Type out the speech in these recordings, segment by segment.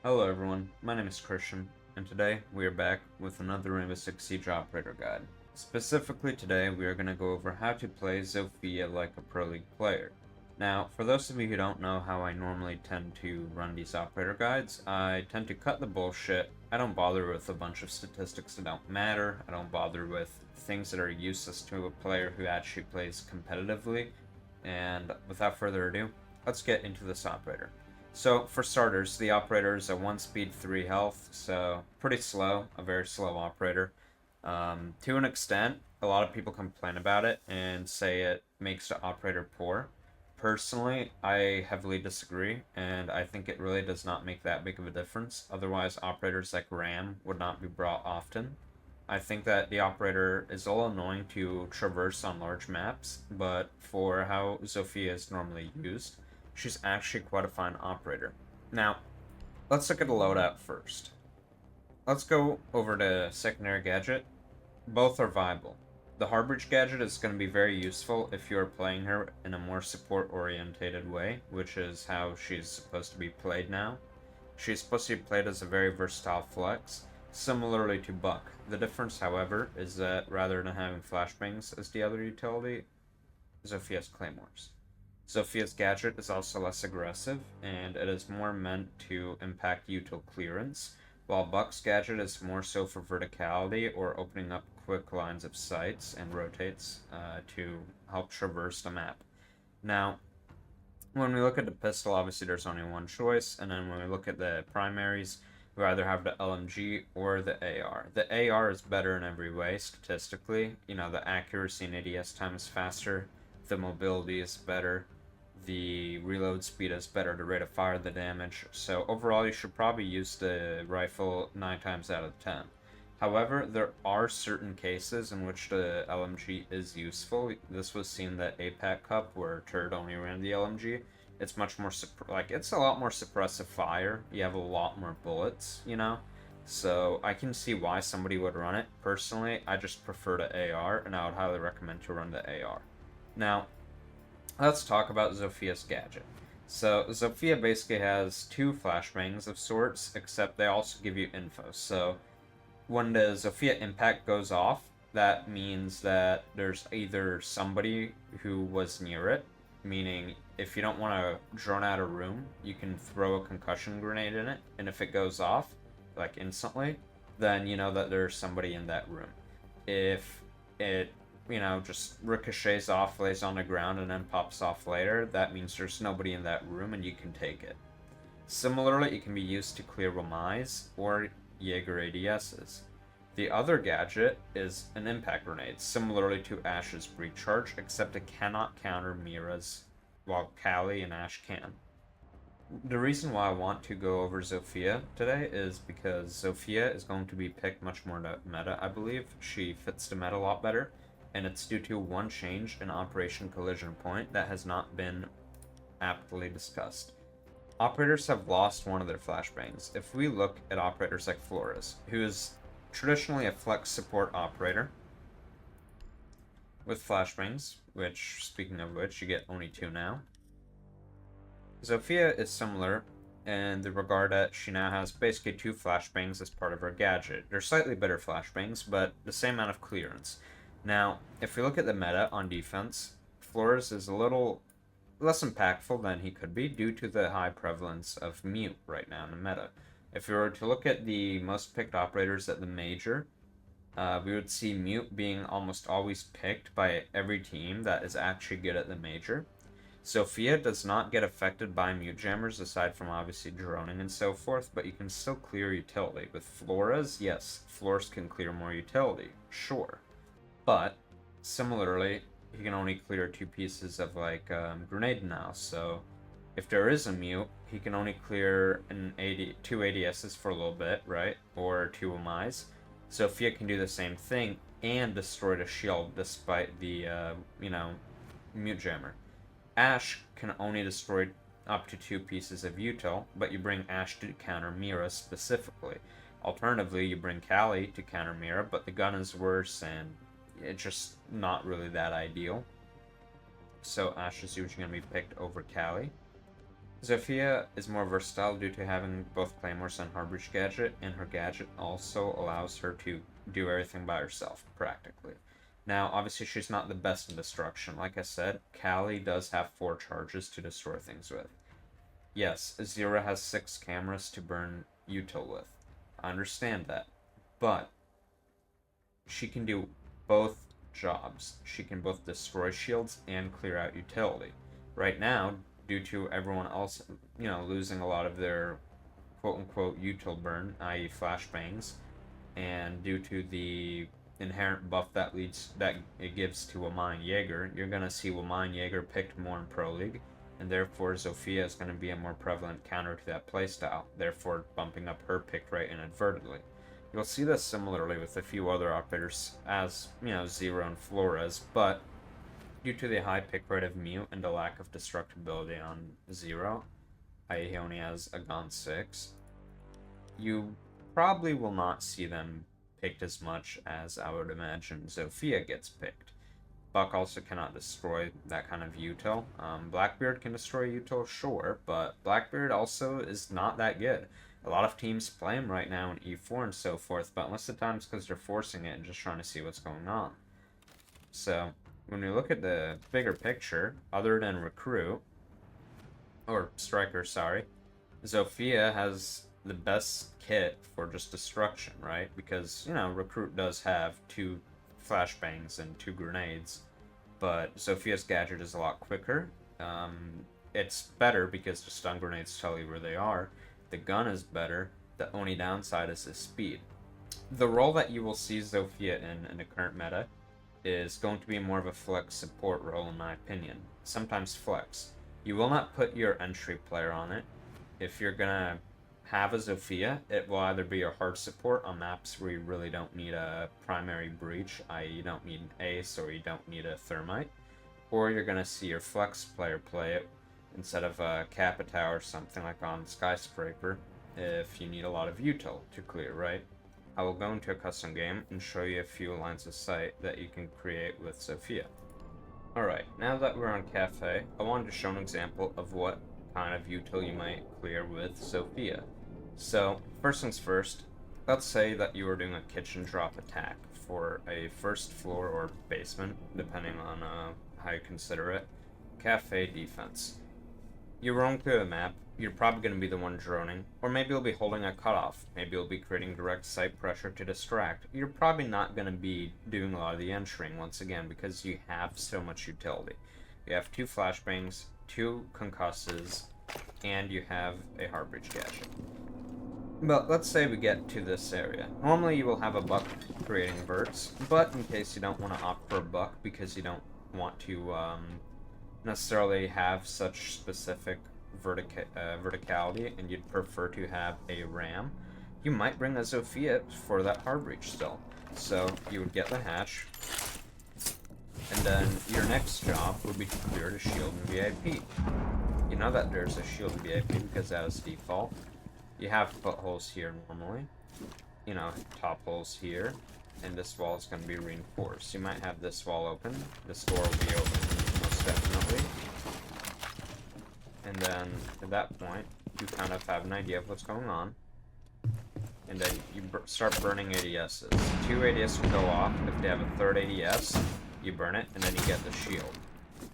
Hello everyone, my name is Christian, and today we are back with another RainbowSixSiege operator guide. Specifically today, we are going to go over how to play Zofia like a Pro League player. Now, for those of you who don't know how I normally tend to run these operator guides, I tend to cut the bullshit. I don't bother with a bunch of statistics that don't matter. I don't bother with things that are useless to a player who actually plays competitively. And without further ado, let's get into this operator. So, for starters, the operator is a 1 speed 3 health, so pretty slow, a very slow operator. To an extent, a lot of people complain about it and say it makes the operator poor. Personally, I heavily disagree, and I think it really does not make that big of a difference. Otherwise, operators like Ram would not be brought often. I think that the operator is a little annoying to traverse on large maps, but for how Zofia is normally used, she's actually quite a fine operator. Now, let's look at the loadout first. Let's go over to secondary gadget. Both are viable. The Harbridge gadget is going to be very useful if you are playing her in a more support-orientated way, which is how she's supposed to be played now. She's supposed to be played as a very versatile flex, similarly to Buck. The difference, however, is that rather than having flashbangs as the other utility, Zofia has claymores. Zofia's gadget is also less aggressive, and it is more meant to impact util clearance, while Buck's gadget is more so for verticality or opening up quick lines of sights and rotates to help traverse the map. Now, when we look at the pistol, obviously there's only one choice, and then when we look at the primaries, we either have the LMG or the AR. The AR is better in every way, statistically. You know, the accuracy and ADS time is faster, the mobility is better, the reload speed is better, the rate of fire, the damage. So overall, you should probably use the rifle 9 times out of 10. However, there are certain cases in which the LMG is useful. This was seen that APAC Cup, where Turd only ran the LMG. It's much more, it's a lot more suppressive fire. You have a lot more bullets, you know? So I can see why somebody would run it. Personally, I just prefer the AR, and I would highly recommend to run the AR. Now, let's talk about Zofia's gadget. So, Zofia basically has two flashbangs of sorts, except they also give you info. So, when the Zofia impact goes off, that means that there's either somebody who was near it, meaning if you don't want to drone out a room, you can throw a concussion grenade in it, and if it goes off, like instantly, then you know that there's somebody in that room. If it just ricochets off, lays on the ground, and then pops off later, that means there's nobody in that room and you can take it. Similarly, it can be used to clear Wamais or Jaeger ADSs. The other gadget is an impact grenade, similarly to Ash's Breach Charge, except it cannot counter Mira's, while Kali and Ash can. The reason why I want to go over Zofia today is because Zofia is going to be picked much more meta, I believe. She fits the meta a lot better, and it's due to one change in Operation Collision Point that has not been aptly discussed. Operators have lost one of their flashbangs. If we look at operators like Flores, who is traditionally a flex support operator with flashbangs, which, speaking of which, you get only 2 now. Zofia is similar in the regard that she now has basically 2 flashbangs as part of her gadget. They're slightly better flashbangs, but the same amount of clearance. Now, if we look at the meta on defense, Flores is a little less impactful than he could be due to the high prevalence of mute right now in the meta. If we were to look at the most picked operators at the major, we would see mute being almost always picked by every team that is actually good at the major. Zofia does not get affected by mute jammers aside from obviously droning and so forth, but you can still clear utility. With Flores, yes, Flores can clear more utility, sure. But, similarly, he can only clear 2 pieces of, grenade now, so if there is a mute, he can only clear 2 ADSs for a little bit, right? Or 2 MIs. Zofia can do the same thing and destroy the shield despite the, mute jammer. Ash can only destroy up to 2 pieces of util, but you bring Ash to counter Mira specifically. Alternatively, you bring Kali to counter Mira, but the gun is worse and it's just not really that ideal. So Ash is usually going to be picked over Kali. Zofia is more versatile due to having both Claymores and Harbridge gadget, and her gadget also allows her to do everything by herself, practically. Now, obviously, she's not the best in destruction. Like I said, Callie does have 4 charges to destroy things with. Yes, Zero has 6 cameras to burn util with. I understand that. But she can do both jobs. She can both destroy shields and clear out utility. Right now, due to everyone else, losing a lot of their quote-unquote util burn, i.e. flashbangs, and due to the inherent buff that it gives to wallhackHQ, you're gonna see wallhackHQ picked more in Pro League, and therefore Zofia is gonna be a more prevalent counter to that playstyle, therefore bumping up her pick rate inadvertently. You'll see this similarly with a few other operators, as Zero and Flores, but due to the high pick rate of Mute and the lack of destructibility on Zero, i.e. he only has a Gon 6, you probably will not see them picked as much as I would imagine Zofia gets picked. Buck also cannot destroy that kind of util. Blackbeard can destroy util, sure, but Blackbeard also is not that good. A lot of teams play him right now in E4 and so forth, but most of the time it's because they're forcing it and just trying to see what's going on. So, when we look at the bigger picture, other than Recruit, or Striker, sorry, Zofia has the best kit for just destruction, right? Because, Recruit does have 2 flashbangs and 2 grenades, but Zofia's gadget is a lot quicker. It's better because the stun grenades tell you where they are. The gun is better. The only downside is the speed. The role that you will see Zofia in the current meta is going to be more of a flex support role, in my opinion. Sometimes flex. You will not put your entry player on it. If you're gonna have a Zofia, it will either be a hard support on maps where you really don't need a primary breach, i.e. you don't need an ace or you don't need a thermite, or you're gonna see your flex player play it instead of a Capita or something like on Skyscraper if you need a lot of util to clear, right? I will go into a custom game and show you a few lines of sight that you can create with Zofia. Alright, now that we're on Cafe, I wanted to show an example of what kind of util you might clear with Zofia. So, first things first, let's say that you are doing a kitchen drop attack for a first floor or basement, depending on how you consider it, Cafe defense. You roam through the map, you're probably going to be the one droning, or maybe you'll be holding a cutoff, maybe you'll be creating direct sight pressure to distract. You're probably not going to be doing a lot of the entering, once again, because you have so much utility. You have 2 flashbangs, 2 concusses, and you have a Harbridge gadget. But let's say we get to this area. Normally you will have a buck creating verts, but in case you don't want to opt for a buck because you don't want to necessarily have such specific verticality and you'd prefer to have a ram, you might bring a Zofia for that hard breach still. So you would get the hatch, and then your next job would be to clear the shield in VIP. You know that there's a shield in VIP because that is default. You have footholes here normally, top holes here, and this wall is going to be reinforced. You might have this wall open, this door will be open most definitely, and then at that point you kind of have an idea of what's going on, and then you start burning ADSs. 2 ADS will go off. If they have a third ADS, you burn it, and then you get the shield,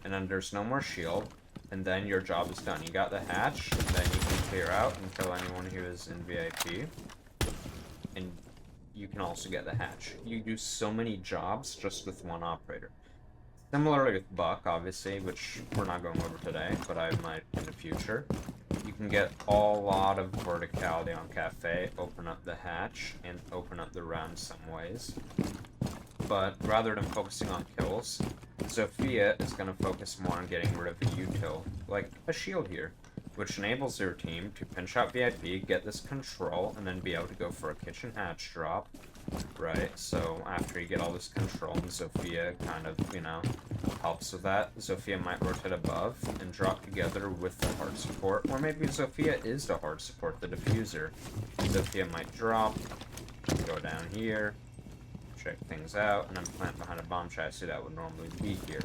and then there's no more shield, and then your job is done. You got the hatch, and then you can clear out and kill anyone who is in VIP, and you can also get the hatch. You do so many jobs just with one operator. Similarly with Buck, obviously, which we're not going over today, but I might in the future. You can get a lot of verticality on Cafe, open up the hatch, and open up the round some ways. But rather than focusing on kills, Zofia is going to focus more on getting rid of a util, like a shield here, which enables your team to pinch out VIP, get this control, and then be able to go for a kitchen hatch drop, right? So after you get all this control, and Zofia kind of, helps with that, Zofia might rotate above and drop together with the hard support, or maybe Zofia is the hard support, the diffuser. Zofia might drop, go down here, check things out, and then plant behind a bomb chassis that would normally be here.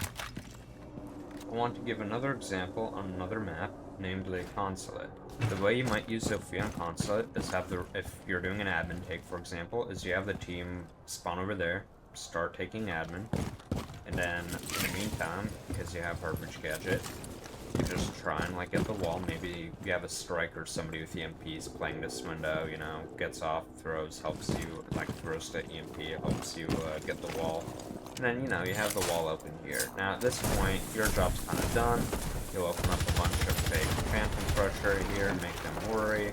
I want to give another example on another map, namely Consulate. The way you might use Zofia on Consulate is if you're doing an admin take, for example, is you have the team spawn over there, start taking admin, and then in the meantime, because you have Harvage Gadget, you just try and like get the wall. Maybe you have a strike or somebody with EMPs playing this window, you know, gets off, throws, helps you, like throws to EMP, helps you get the wall. And then, you know, you have the wall open here. Now at this point, your job's kind of done. You'll open up a bunch of fake phantom pressure here, make them worry.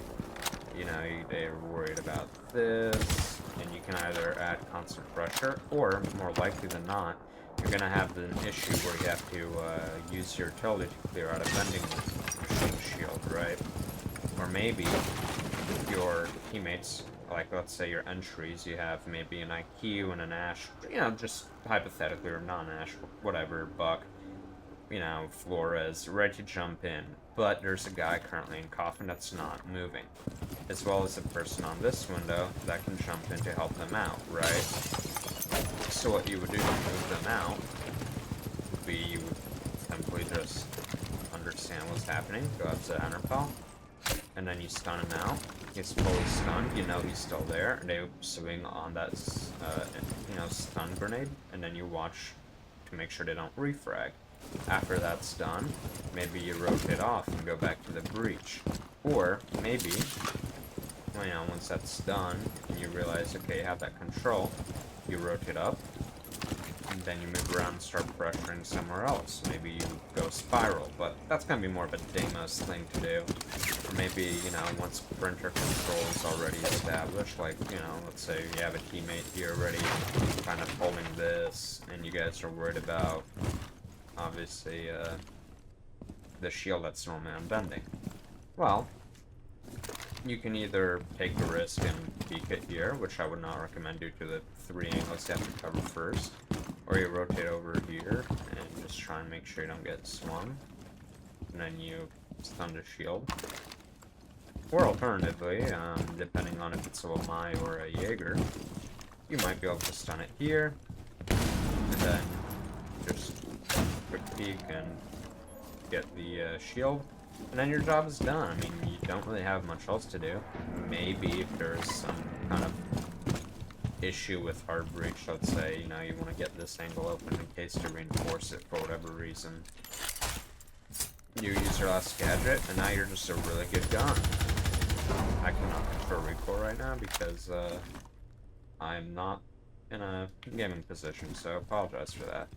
You know, they're worried about this, and you can either add constant pressure, or more likely than not, you're gonna have an issue where you have to use your utility to clear out a vending machine shield, right? Or maybe your teammates, like let's say your entries, you have maybe an IQ and an Ash, you know, just hypothetically, or non-Ash, whatever, Buck, you know, Flores, ready to jump in, but there's a guy currently in coffin that's not moving, as well as a person on this window that can jump in to help them out, right? So what you would do to move them out would be you would simply just understand what's happening, go up to Enterpel, and then you stun him out. He's fully stunned, you know he's still there, and they swing on that, you know, stun grenade, and then you watch to make sure they don't refrag. After that's done, maybe you rotate off and go back to the breach. Or maybe, you know, once that's done, and you realize, okay, you have that control, you rotate up, and then you move around and start pressuring somewhere else. Maybe you go spiral, but that's gonna be more of a Deimos thing to do. Or maybe, you know, once printer control is already established, like, you know, let's say you have a teammate here already kind of holding this, and you guys are worried about, obviously, the shield that's normally on bending. Well, you can either take the risk and peek it here, which I would not recommend due to the 3 angles you have to cover first, or you rotate over here and just try and make sure you don't get swung, and then you stun the shield. Or alternatively, depending on if it's a Lamai or a Jaeger, you might be able to stun it here, and then just quick peek and get the shield, and then your job is done. I mean, you don't really have much else to do. Maybe if there's some kind of issue with hard breach, let's say, you know, you want to get this angle open in case to reinforce it for whatever reason, you use your last gadget, and now you're just a really good gun. I cannot control recoil right now because I'm not in a gaming position, so I apologize for that.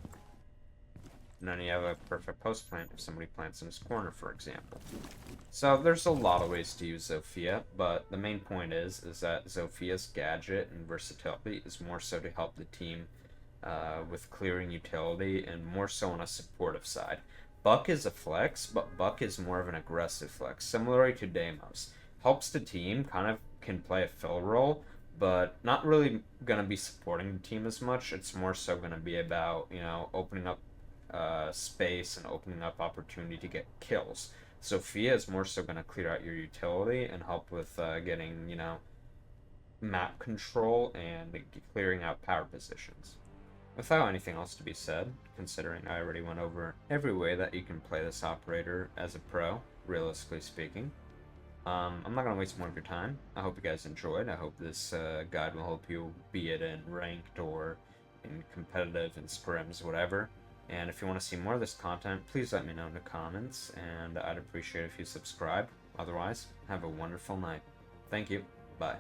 And then you have a perfect post plant if somebody plants in his corner, for example. So there's a lot of ways to use Zofia, but the main point is that Zofia's gadget and versatility is more so to help the team with clearing utility, and more so on a supportive side. Buck is a flex, but Buck is more of an aggressive flex, similarly to Deimos. Helps the team, kind of can play a fill role, but not really going to be supporting the team as much. It's more so going to be about, you know, opening up space and opening up opportunity to get kills. Zofia is more so going to clear out your utility and help with getting, you know, map control and clearing out power positions. Without anything else to be said, considering I already went over every way that you can play this operator as a pro, realistically speaking, I'm not going to waste more of your time. I hope you guys enjoyed. I hope this guide will help you, be it in ranked or in competitive, in scrims, whatever. And if you want to see more of this content, please let me know in the comments, and I'd appreciate if you subscribe. Otherwise, have a wonderful night. Thank you. Bye.